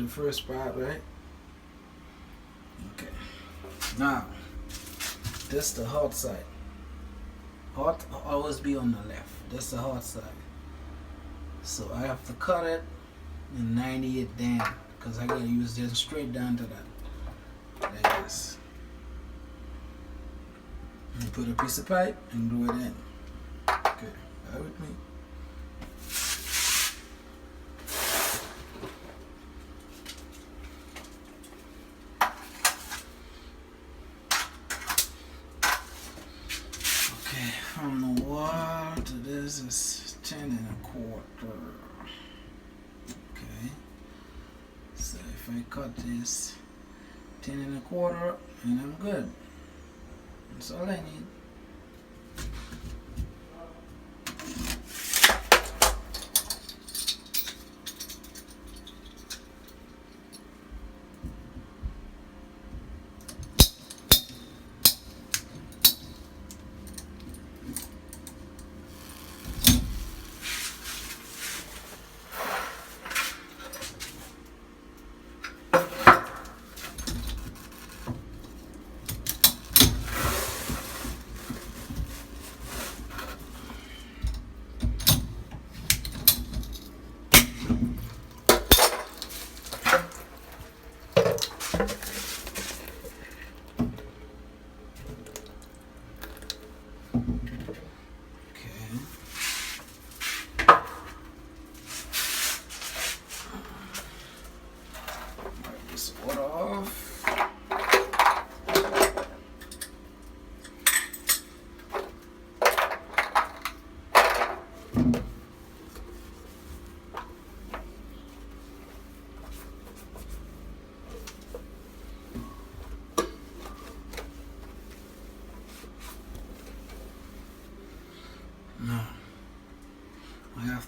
the first part, right? Okay. Now, this the hot side. Hot always be on the left. That's the hot side. So I have to cut it in 98 down because I gotta use this straight down to that. Like this. And put a piece of pipe and glue it in. Okay, bear with me. Okay, from the wall to this is 10 1/4. Okay, so if I cut this 10 1/4 and I'm good. That's all I need. Water off.